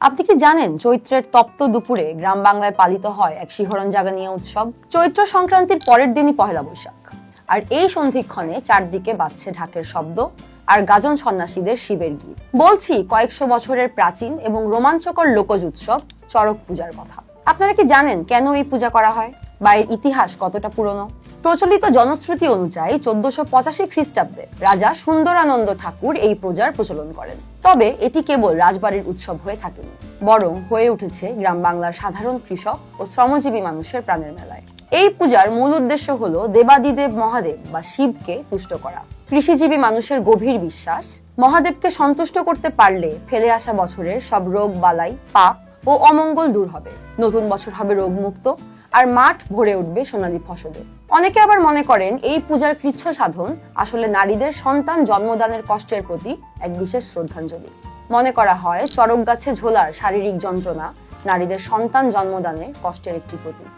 আপনি কি জানেন চৈত্রের তপ্ত দুপুরে গ্রাম বাংলায় পালিত হয় এক শিহরণ জাগানিয়া উৎসব? চৈত্র সংক্রান্তির পরের দিনই পহেলা বৈশাখ, আর এই সন্ধিক্ষণে চারদিকে বাজছে ঢাকের শব্দ আর গাজন সন্ন্যাসীদের শিবের গীত। বলছি কয়েকশো বছরের প্রাচীন এবং রোমাঞ্চকর লোকজ উৎসব চড়ক পূজার কথা। আপনারা কি জানেন কেন এই পূজা করা হয় বা এর ইতিহাস কতটা পুরনো? প্রচলিত জনশ্রুতি অনুযায়ী 1485 খ্রিস্টাব্দে রাজা সুন্দরানন্দ ঠাকুর এই পূজার প্রচলন করেন। তবে এটি কেবল রাজবাড়ির উৎসব হয়ে থাকেনি, বরং হয়ে উঠেছে গ্রাম বাংলার সাধারণ কৃষক ও শ্রমজীবী মানুষের প্রাণের মেলায়। এই পূজার মূল উদ্দেশ্য হলো দেবাদিদেব মহাদেব বা শিবকে তুষ্ট করা। কৃষিজীবী মানুষের গভীর বিশ্বাস, মহাদেবকে সন্তুষ্ট করতে পারলে ফেলে আসা বছরের সব রোগ বালাই, পাপ ও অমঙ্গল দূর হবে, নতুন বছর হবে রোগমুক্ত, আর মাঠ ভরে উঠবে সোনালী ফসলে। অনেকে আবার মনে করেন এই পূজার কৃচ্ছ সাধন আসলে নারীদের সন্তান জন্মদানের কষ্টের প্রতি এক বিশেষ শ্রদ্ধাঞ্জলি। মনে করা হয় চড়ক গাছে ঝোলার শারীরিক যন্ত্রণা নারীদের সন্তান জন্মদানের কষ্টের একটি প্রতীক।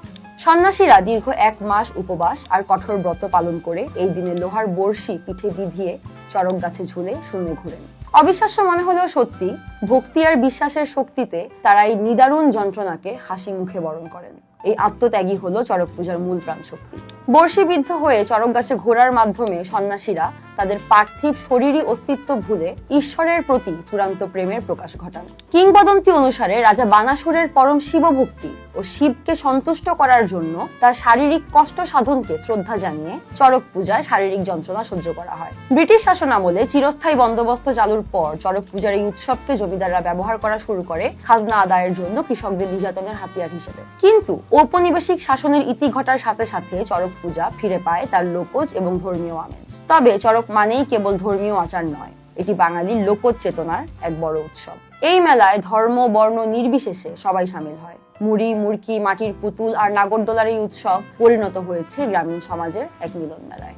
সন্ন্যাসীরা দীর্ঘ 1 মাস উপবাস আর কঠোর ব্রত পালন করে এই দিনে লোহার বড়শি পিঠে বিধিয়ে চড়ক গাছে ঝুলে শূন্যে ঘুরেন। অবিশ্বাস্য মনে হলেও সত্যি, ভক্তি আর বিশ্বাসের শক্তিতে তারা এই নিদারুণ যন্ত্রণাকে হাসি মুখে বরণ করেন। এই আত্মত্যাগী হলো চড়ক পূজার মূল প্রাণ শক্তি। বর্ষিবিদ্ধ হয়ে চড়ক গাছে ঘোরার মাধ্যমে সন্ন্যাসীরা তাদের পার্থিব শরীরী অস্তিত্ব ভুলে ঈশ্বরের প্রতি চূড়ান্ত প্রেমের প্রকাশ ঘটান। কিংবদন্তি অনুসারে রাজা বানাসুরের পরম শিবভক্তি ও শিবকে সন্তুষ্ট করার জন্য তার শারীরিক কষ্ট সাধনকে শ্রদ্ধা জানিয়ে চড়ক পূজায় শারীরিক যন্ত্রণা সহ্য করা হয়। ব্রিটিশ শাসন আমলে চিরস্থায়ী বন্দোবস্ত চালুর পর চড়ক পূজার এই উৎসবকে জমিদাররা ব্যবহার করা শুরু করে খাজনা আদায়ের জন্য কৃষকদের নির্যাতনের হাতিয়ার হিসেবে। কিন্তু ঔপনিবেশিক শাসনের ইতি ঘটার সাথে সাথে চড়ক পূজা ফিরে পায় তার লোকজ এবং ধর্মীয় আমেজ। তবে চড়ক মানেই কেবল ধর্মীয় আচার নয়, এটি বাঙালির লোকজ চেতনার এক বড় উৎসব। এই মেলায় ধর্ম বর্ণ নির্বিশেষে সবাই সামিল হয়। মুড়ি মুড়কি, মাটির পুতুল আর নাগরদোলার এই উৎসব পরিণত হয়েছে গ্রামীণ সমাজের এক মিলন মেলায়।